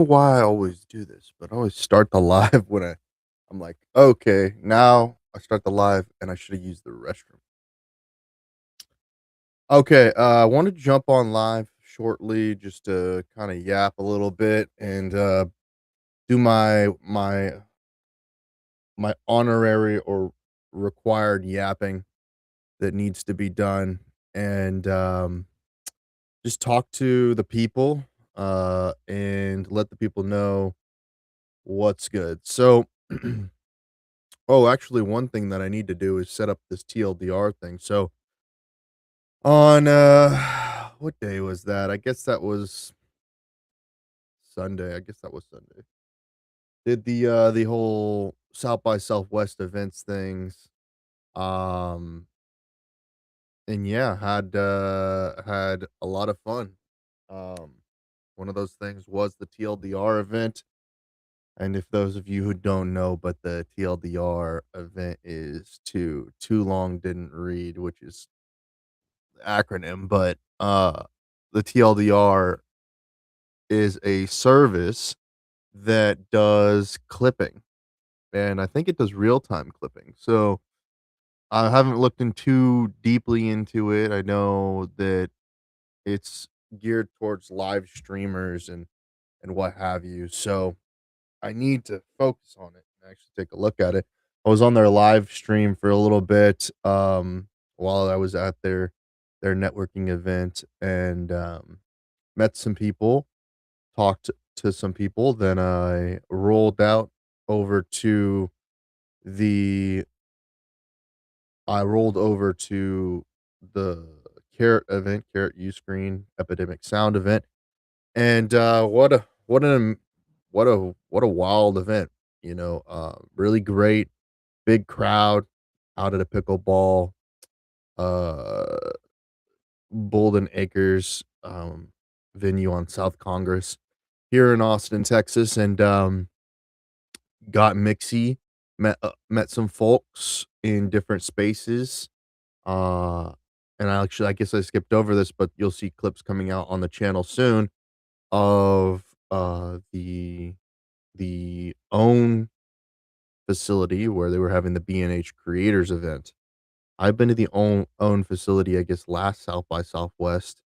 Why I always do this, but I always start the live when I'm like, okay, now I start the live and I should have used the restroom. Okay, I wanted to jump on live shortly just to kind of yap a little bit and do my honorary or required yapping that needs to be done and just talk to the people and let the people know what's good. So oh, actually, one thing that I need to do is set up this TLDR thing. So on what day was that? I guess that was Sunday. I guess that was Sunday. Did the whole South by Southwest events things. Um and yeah, had a lot of fun. Um One of those things was the TLDR event. And if those of you who don't know, but the TLDR event is too long didn't read, which is acronym, but, the TLDR is a service that does clipping, and I think it does real-time clipping. So, I haven't looked in too deeply into it. I know that it's geared towards live streamers and what have you, so I need to focus on it and actually take a look at it. I was on their live stream for a little bit, while I was at their networking event and, met some people, talked to some people, then I rolled out over to the I rolled over to the Carrot event, Carrot Uscreen Epidemic Sound event, and, what a wild event, really great, big crowd out at a pickleball, uh, Bolden Acres, venue on South Congress here in Austin, Texas, and, got mixy, met some folks in different spaces, uh, and I guess I skipped over this, but you'll see clips coming out on the channel soon of, the OWN facility where they were having the B&H Creators event. I've been to the OWN facility, I guess, last South by Southwest,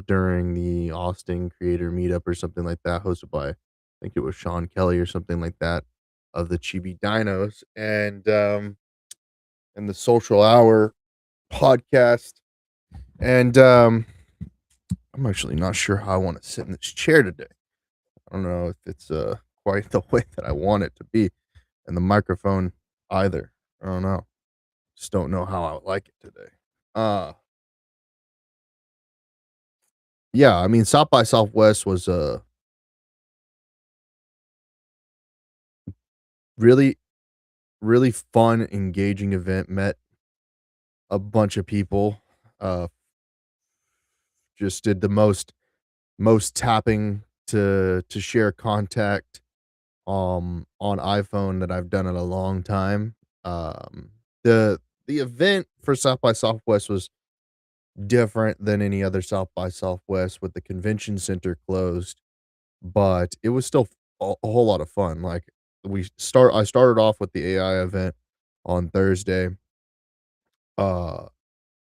during the Austin Creator Meetup or something like that, hosted by, I think it was Sean Kelly or something like that, of the Chibi Dinos, and the Social Hour podcast, and, I'm actually not sure how I wanna sit in this chair today. I don't know if it's, quite the way that I want it to be, and the microphone either. I don't know. Just don't know how I would like it today. Uh, yeah, I mean, South by Southwest was a really, really fun, engaging event, met a bunch of people, uh, just did the most tapping to share contact, on iPhone that I've done in a long time. The the event for South by Southwest was different than any other South by Southwest with the convention center closed, but it was still a whole lot of fun. Like I started off with the AI event on Thursday, uh,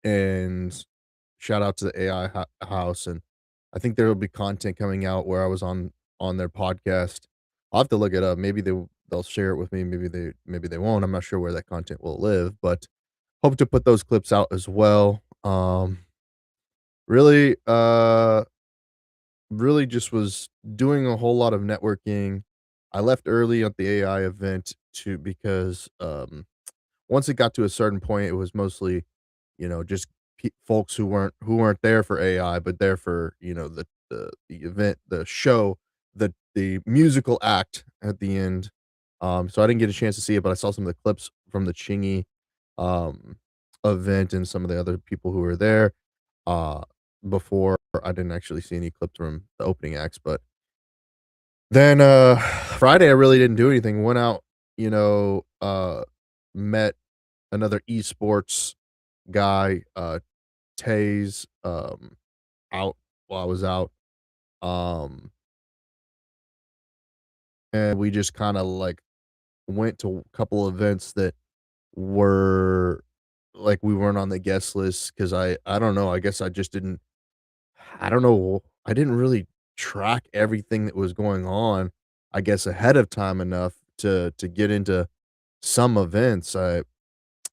and shout out to the AI house, and I think there will be content coming out where I was on their podcast. I'll have to look it up. Maybe they'll share it with me. Maybe they won't. I'm not sure where that content will live, but hope to put those clips out as well. Really, really just was doing a whole lot of networking. I left early at the AI event to because once it got to a certain point, it was mostly, just folks who weren't there for AI, but there for the event, the show, the musical act at the end. So I didn't get a chance to see it, but I saw some of the clips from the Chingy um event and some of the other people who were there. Uh, Before I didn't actually see any clips from the opening acts, but then, Friday, I really didn't do anything. Went out, met another esports guy, Taze, out while I was out. Um, and we just kinda, like, went to a couple events that were like, we weren't on the guest list because I don't know, I guess I just didn't I don't know, I didn't really track everything that was going on, I guess, ahead of time enough to get into some events. I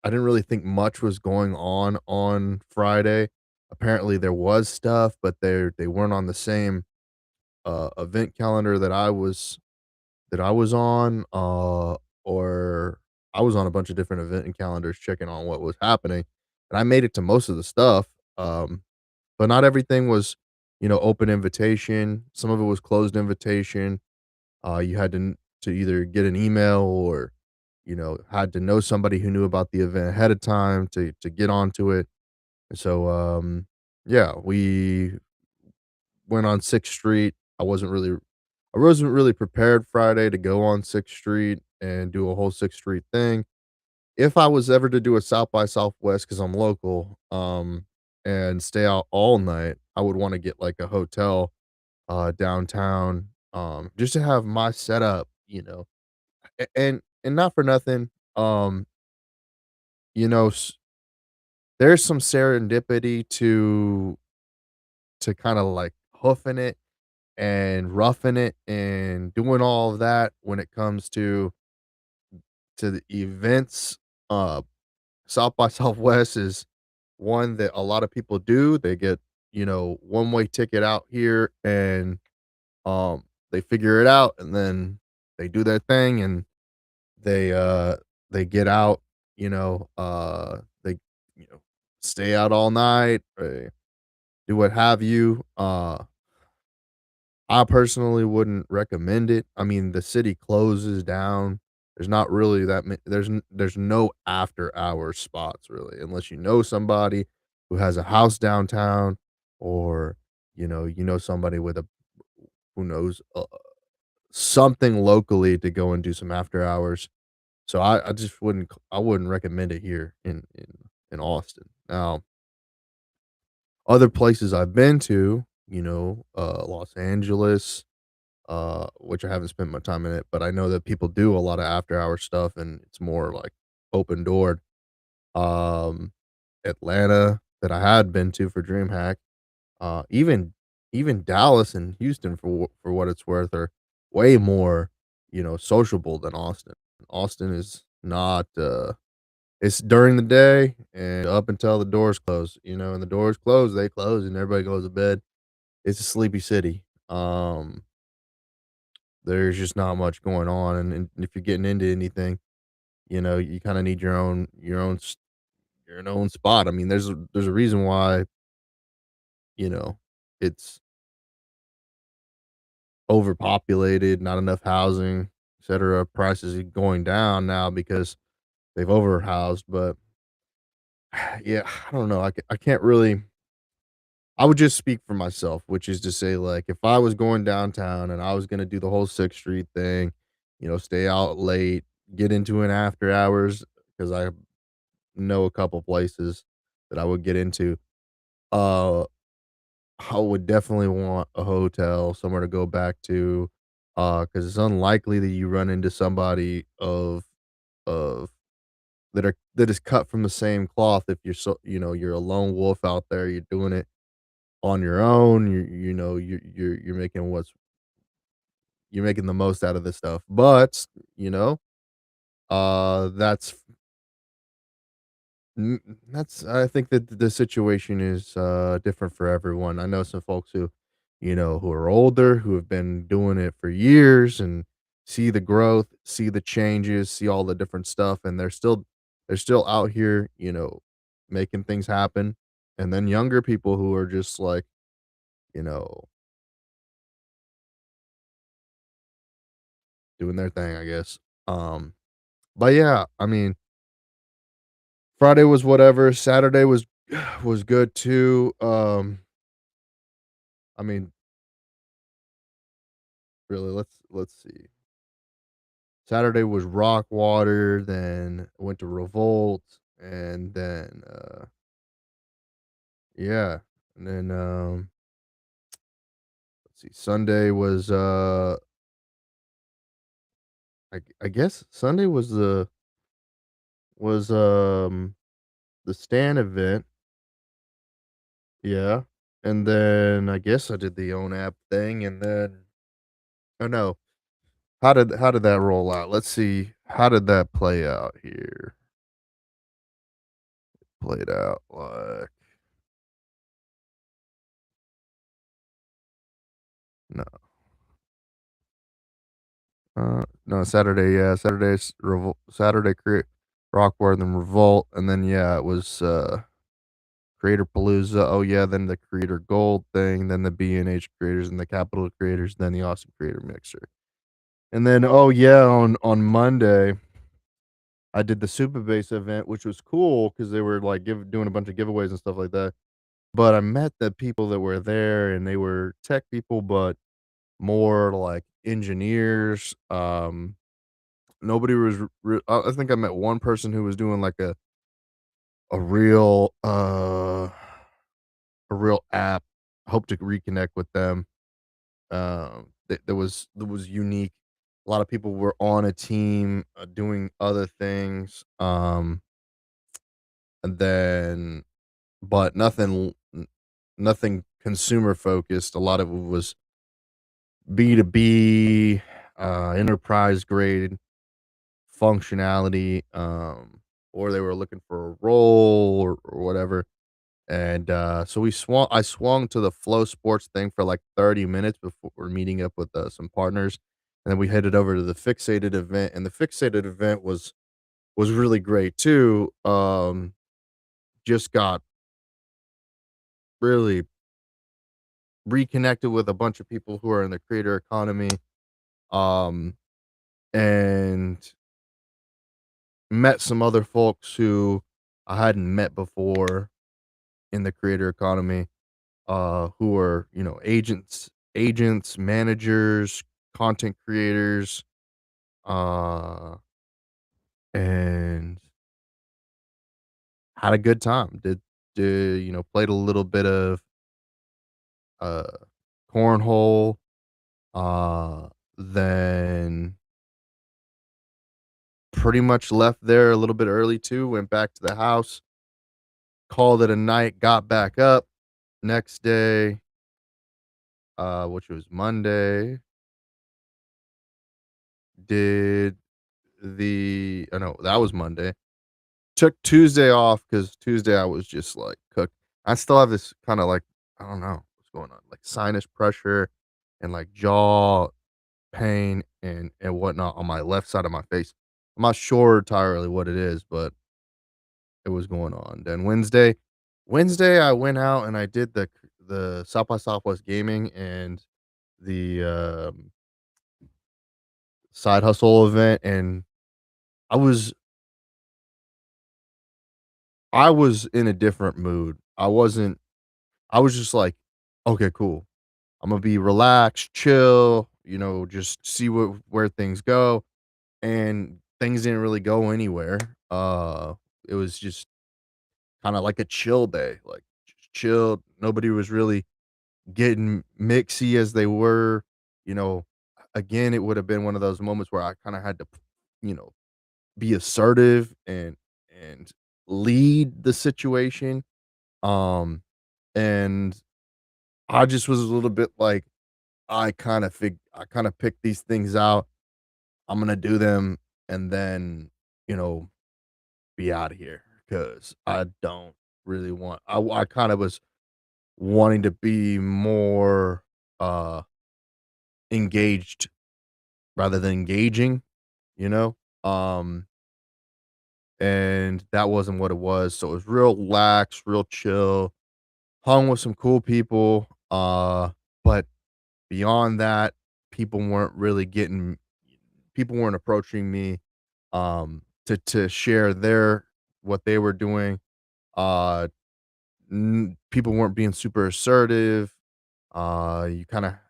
didn't really think much was going on Friday. Apparently, there was stuff, but they weren't on the same, event calendar that I was on, or I was on a bunch of different event calendars checking on what was happening, and I made it to most of the stuff, but not everything was, open invitation. Some of it was closed invitation. You had to either get an email or, had to know somebody who knew about the event ahead of time to get onto it. And so, yeah, we went on 6th Street. I wasn't really prepared Friday to go on 6th Street and do a whole 6th Street thing. If I was ever to do a South by Southwest, because 'cause I'm local, and stay out all night, I would wanna get, like, a hotel, downtown, just to have my setup, and not for nothing, you know, s there's some serendipity to kinda, like, hoofing it and roughing it and doing all of that when it comes to the events. South by Southwest is one that a lot of people do. They get, one-way ticket out here and, they figure it out, and then they do their thing, and they, uh, they get out, they, you know, stay out all night, do what have you. I personally wouldn't recommend it. I mean, the city closes down. There's not really that ma there's no after hours spots really, unless you know somebody who has a house downtown or, somebody with a who knows, something locally to go and do some after hours. So I just I wouldn't recommend it here in Austin. Now, other places I've been to, Los Angeles, which I haven't spent my time in it, but I know that people do a lot of after hour stuff and it's more like open doored. Um, Atlanta that I had been to for DreamHack, even Dallas and Houston for what it's worth are way more, sociable than Austin. Austin is not, it's during the day and up until the doors close, and the doors close, they close and everybody goes to bed. It's a sleepy city. There's just not much going on, and if you're getting into anything, you kinda need your own spot. I mean, there's a reason why, you know, it's overpopulated, not enough housing, etcetera. Prices are going down now because they've overhoused, but yeah, I don't know. I can't really I would just speak for myself, which is to say, like, if I was going downtown and I was gonna do the whole 6th Street thing, stay out late, get into an after hours, because I know a couple places that I would get into, uh, I would definitely want a hotel, somewhere to go back to, because it's unlikely that you run into somebody of that is cut from the same cloth if you're a lone wolf out there, you're doing it on your own, you're making you're making the most out of this stuff, but, you know, that's mm, that's I think that the situation is, different for everyone. I know some folks who are older, who have been doing it for years and see the growth, see the changes, see all the different stuff, and they're still out here, making things happen, and then younger people who are just like, you know, doing their thing, I guess. Um, but yeah, I mean, Friday was whatever, Saturday was was good too. I mean, really, let's see. Saturday was Rockwater, then went to Revolt, and then yeah, and then let's see. Sunday was I guess Sunday was the Stan event, yeah, and then I guess I did the own app thing, and then oh, no, how did that roll out? Let's see, how did that play out here? Played out like no, no, Saturday, yeah, Saturday create Rockworth and Revolt, and then, yeah, it was, Creator Palooza, oh, yeah, then the Creator Gold thing, then the B&H creators and the Capital creators, then the Awesome Creator Mixer. And then, oh, yeah, on Monday, I did the Supabase event, which was cool because they were, like, doing a bunch of giveaways and stuff like that. But I met the people that were there, and they were tech people, but more like engineers. Nobody was I think I met one person who was doing, like, a real, a real app. Hope to reconnect with them. That was unique. A lot of people were on a team, doing other things, and then but nothing consumer focused. A lot of it was B2B, enterprise grade functionality, or they were looking for a role or whatever. And, so I swung to the Flow Sports thing for, like, 30 minutes before meeting up with, some partners, and then we headed over to the Fixated event, and the Fixated event was really great too. Just got really reconnected with a bunch of people who are in the creator economy, um, and met some other folks who I hadn't met before in the creator economy, who are, agents, managers, content creators, uh, and had a good time. Played a little bit of, uh, cornhole, uh, then pretty much left there a little bit early too, went back to the house, called it a night, got back up next day, which was Monday, did no, that was Monday. Took Tuesday off because Tuesday I was just, like, cooked. I still have this kinda, like, I don't know what's going on, like, sinus pressure and, like, jaw pain and whatnot on my left side of my face. I'm not sure entirely what it is, but it was going on. Then Wednesday, I went out and I did the South by Southwest Gaming and the, side hustle event, and I was I was in a different mood. I was just like, "Okay, cool. Imma be relaxed, chill, just see where things go," and things didn't really go anywhere. It was just kinda like a chill day, like, just chilled. Nobody was really getting mixy as they were, you know, again, it would have been one of those moments where I kinda had to, you know, be assertive and lead the situation, um, and I just was a little bit like, I kinda picked these things out. I'm gonna do them and then, you know, be out of here because I don't really I kinda was wanting to be more, engaged rather than engaging, you know? And that wasn't what it was, so it was real lax, real chill, hung with some cool people, but beyond that, people weren't really getting people weren't approaching me, to share what they were doing, uh, people weren't being super assertive, you kinda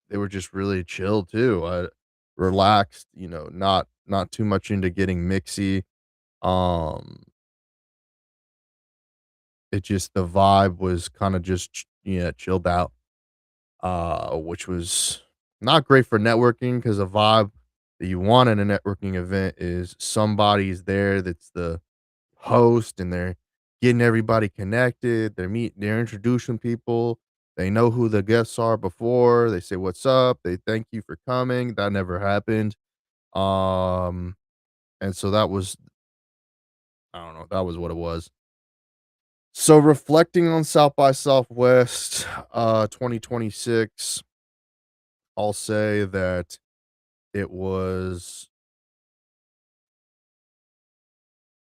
they were just really chill too, relaxed, not too much into getting mixy, um, it just the vibe was kinda just yeah, chilled out, which was not great for networking because the vibe that you want in a networking event is somebody's there that's the host, and they're getting everybody connected, they're introducing people, they know who the guests are before, they say, "What's up?" They thank you for coming. That never happened. Um, and so that was I don't know, that was what it was. So reflecting on South by Southwest, 2026, I'll say that it was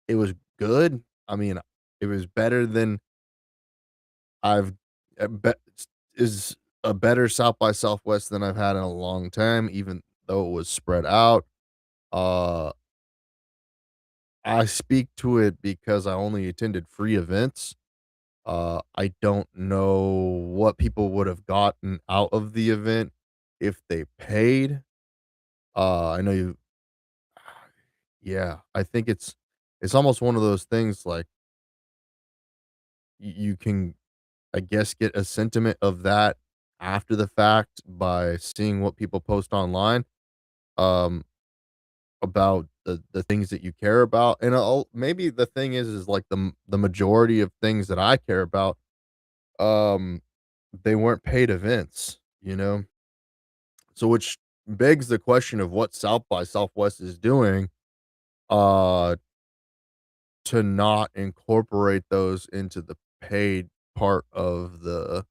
it was good. I mean, it was better than I've bet is a better South by Southwest than I've had in a long time, even though it was spread out. Uh, I speak to it because I only attended free events. I don't know what people would have gotten out of the event if they paid. I know you Yeah, I think it's almost one of those things like you can, I guess, get a sentiment of that after the fact by seeing what people post online, um, about the things that you care about, and maybe the thing is like the majority of things that I care about, um, they weren't paid events, you know? So which begs the question of what South by Southwest is doing, uh, to not incorporate those into the paid part of the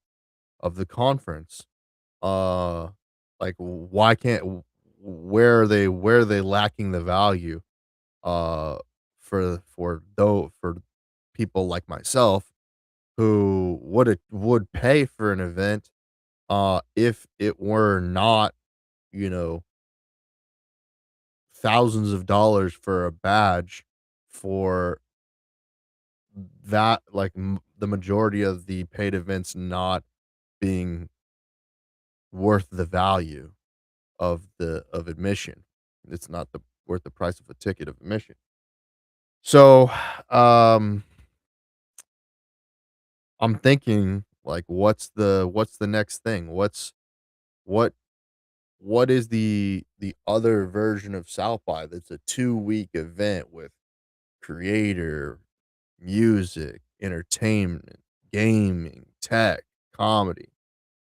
conference. Uh, like, why can't where are they lacking the value, uh, for people like myself who would pay for an event, if it were not, you know, thousands of dollars for a badge for that, like, the majority of the paid events not being worth the value of admission. It's not the worth the price of a ticket of admission. So, um, I'm thinking like what's the next thing? What what is the other version of South by that's a 2-week event with creator, music, entertainment, gaming, tech, comedy?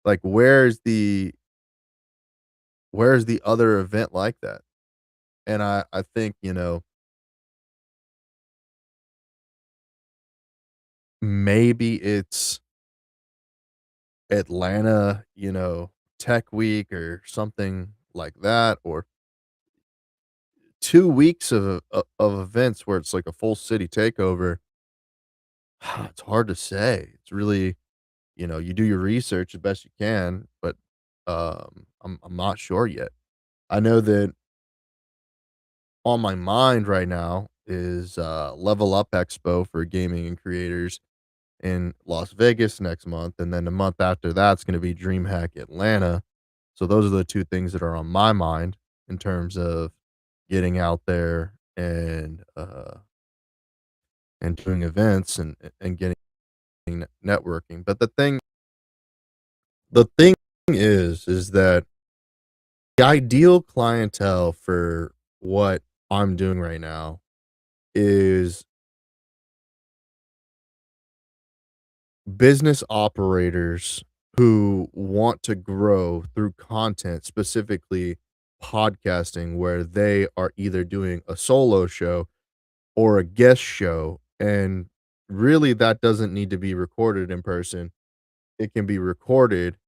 Like where's the other event like that? And I think, maybe it's Atlanta, Tech Week or something like that, or 2 weeks of events where it's like a full city takeover. It's hard to say. It's really, you do your research the best you can, but, I'm not sure yet. I know that on my mind right now is, Level Up Expo for gaming and creators in Las Vegas next month, and then the month after that's gonna be DreamHack Atlanta. So those are the 2 things that are on my mind in terms of getting out there and doing events and getting networking. But the thing is that the ideal clientele for what I'm doing right now is business operators who want to grow through content, specifically podcasting, where they are either doing a solo show or a guest show. And really, that doesn't need to be recorded in person. It can be recorded,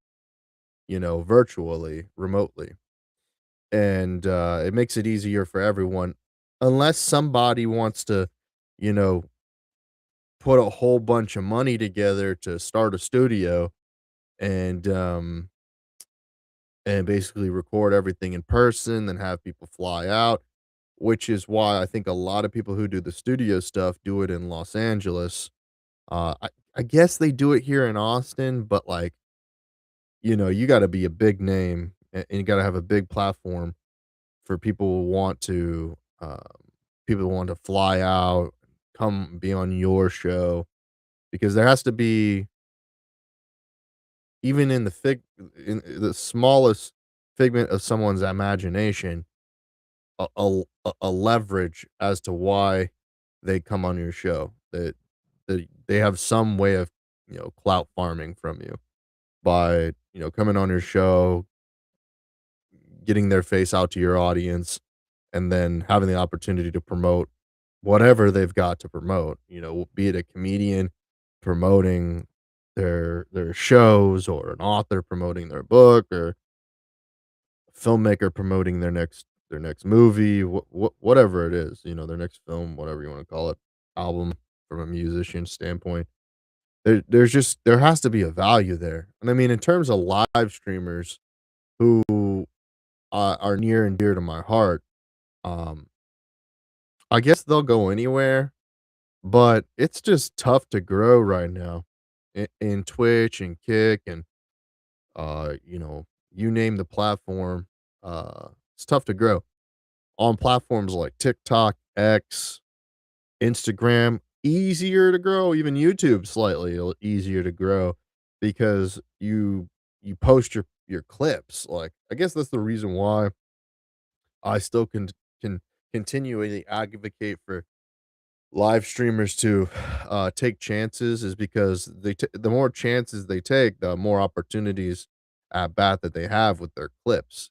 virtually, remotely. And it makes it easier for everyone, unless somebody wants to, you know, put a whole bunch of money together to start a studio and and basically record everything in person, then have people fly out, which is why I think a lot of people who do the studio stuff do it in Los Angeles. I guess they do it here in Austin, but like, you got to be a big name and you got to have a big platform for people who want to fly out, come be on your show, because there has to be, even in the smallest figment of someone's imagination, a leverage as to why they come on your show, that they have some way of, clout farming from you by, coming on your show, getting their face out to your audience, and then having the opportunity to promote whatever they've got to promote, be it a comedian promoting their shows, or an author promoting their book, or a filmmaker promoting their next movie, whatever it is, their next film, whatever you wanna call it, album from a musician standpoint. There has to be a value there, and I mean, in terms of live streamers who, are near and dear to my heart, um, I guess they'll go anywhere, but it's just tough to grow right now in Twitch and Kick and, you name the platform, it's tough to grow. On platforms like TikTok, X, Instagram, easier to grow, even YouTube slightly easier to grow because you post your clips. Like, I guess that's the reason why I still can continually advocate for live streamers to take chances, is because the more chances they take, the more opportunities at bat that they have with their clips.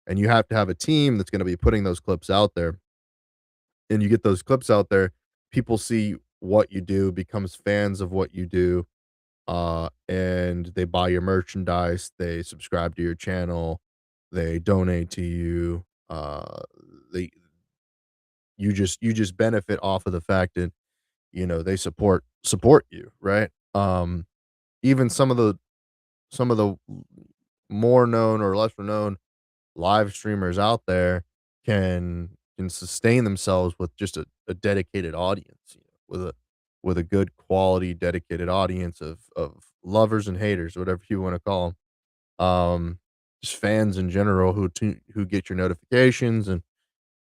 And you have to have a team that's going to be putting those clips out there, and you get those clips out there, people see what you do, becomes fans of what you do, and they buy your merchandise, they subscribe to your channel, they donate to you, they you just benefit off of the fact that, they support you, right? Even some of the more known or lesser known live streamers out there can sustain themselves with just a dedicated audience, with a good quality dedicated audience of lovers and haters, whatever you want to call them. Just fans in general who get your notifications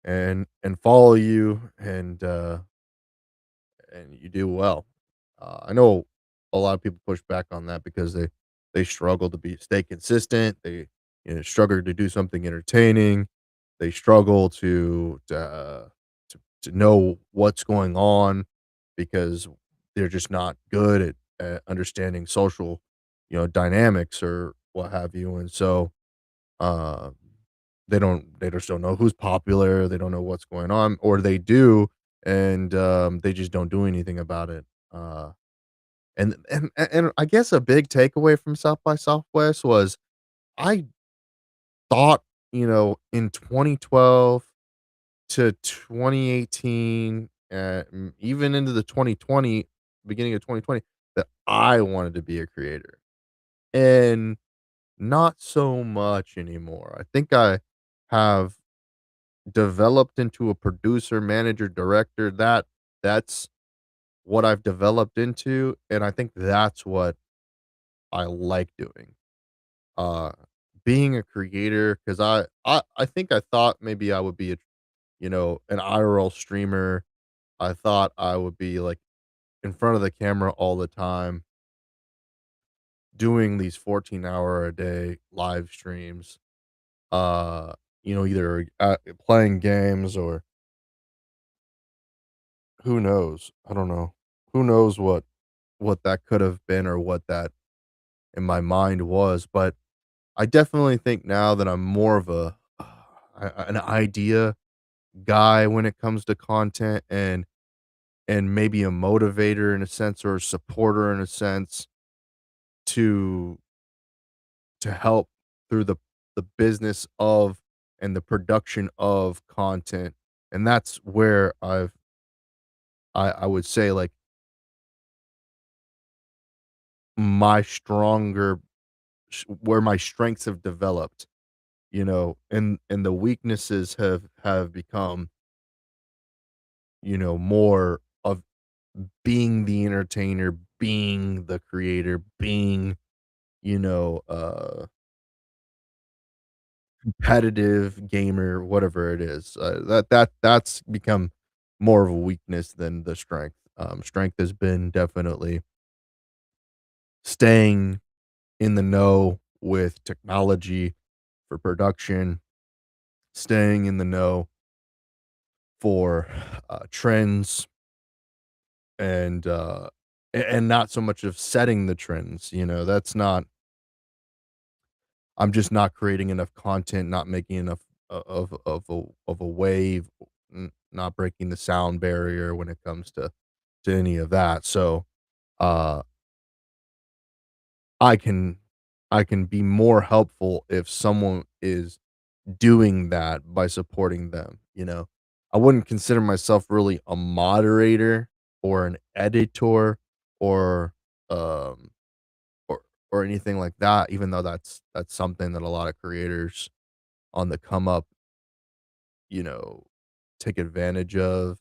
and follow you, and you do well. I know a lot of people push back on that because they struggle to stay consistent. They, struggle to do something entertaining. They struggle to know what's going on because they're just not good at understanding social, dynamics or what have you. And so, uh, they just don't know who's popular. They don't know what's going on, or they do, and they just don't do anything about it. Uh, and I guess a big takeaway from South by Southwest was I thought, in 2012 to 2018, even into the 2020, beginning of 2020, that I wanted to be a creator, and not so much anymore. I think I have developed into a producer, manager, director. That's what I've developed into, and I think that's what I like doing. Uh, Being a creator, because I think I thought maybe I would be an IRL streamer. I thought I would be, like, in front of the camera all the time, doing these 14-hour a day live streams, uh, either, playing games, or who knows? I don't know. Who knows what that could have been, or what that in my mind was, but I definitely think now that I'm more of an idea guy when it comes to content, and maybe a motivator in a sense, or a supporter in a sense, to help through the business of and the production of content. And that's where I would say, like, my stronger where my strengths have developed, and the weaknesses have become, more of being the entertainer, being the creator, being, you know, uh, competitive gamer, whatever it is. That's become more of a weakness than the strength. Strength has been definitely staying in the know with technology for production, staying in the know for, trends and, and not so much of setting the trends, that's not I'm just not creating enough content, not making enough of a wave, not breaking the sound barrier when it comes to any of that. So, uh, I can I can be more helpful if someone is doing that by supporting them. I wouldn't consider myself really a moderator or an editor or um or or anything like that, even though that's something that a lot of creators on the come up, you know, take advantage of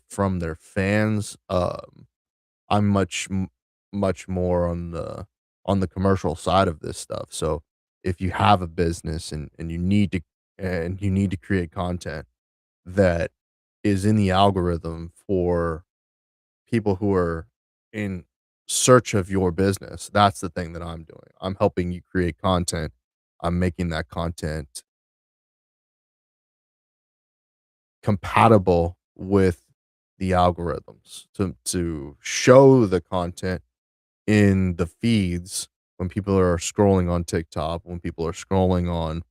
from their fans. I'm much more on the commercial side of this stuff. So if you have a business and you need to create content that is in the algorithm for people who are in search of your business, that's the thing that I'm doing. I'm helping you create content. I'm making that content compatible with the algorithms to show the content in the feeds when people are scrolling on TikTok, when people are scrolling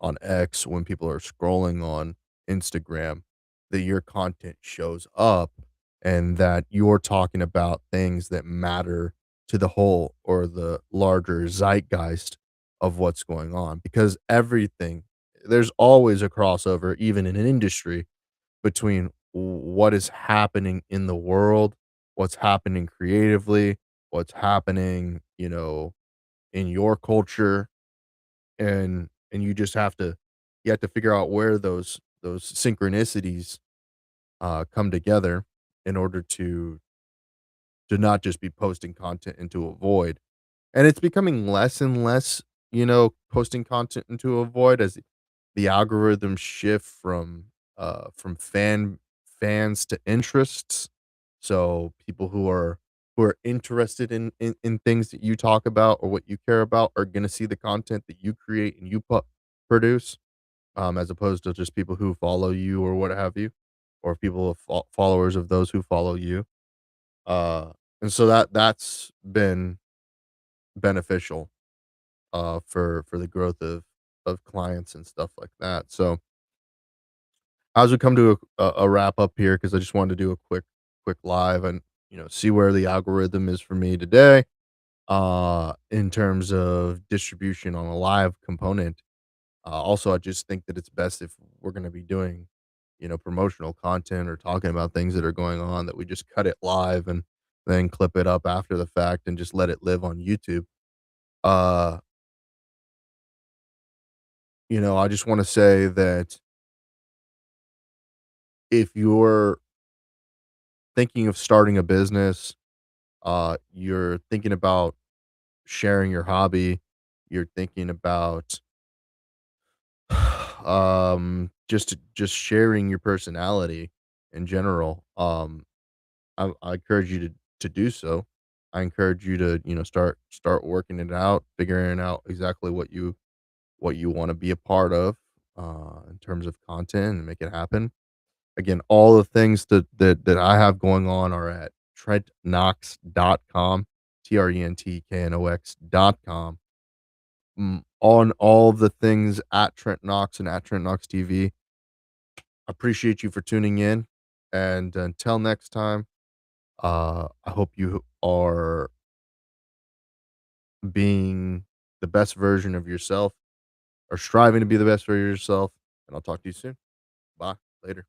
on X, when people are scrolling on Instagram, that your content shows up and that you're talking about things that matter to the whole or the larger zeitgeist of what's going on. Because there's always a crossover, even in an industry, between what is happening in the world, what's happening creatively, what's happening, in your culture, and you have to figure out where those synchronicities come together in order to not just be posting content into a void. And it's becoming less and less, posting content into a void as the algorithms shift from fans to interests. So people who are interested in things that you talk about or what you care about are gonna see the content that you create and you produce, as opposed to just people who follow you or what have you, or people followers of those who follow you. Uh, and so that's been beneficial, for the growth of clients and stuff like that. So, as we come to a wrap up here, because I just wanted to do a quick live and see where the algorithm is for me today, in terms of distribution on a live component. Also, I just think that it's best if we're going to be doing promotional content or talking about things that are going on, that we just cut it live and then clip it up after the fact and just let it live on YouTube. Uh, I just want to say that if you're thinking of starting a business, you're thinking about sharing your hobby, you're thinking about just sharing your personality in general, I encourage you to do so. I encourage you to, start working it out, figuring out exactly what you wanna be a part of, in terms of content and make it happen. Again, all the things that I have going on are at trentknox.com, TRENTKNOX.com. On all of the things at Trent Knox and at Trent Knox TV. Appreciate you for tuning in, and until next time, I hope you are being the best version of yourself or striving to be the best version of yourself, and I'll talk to you soon. Bye. Later.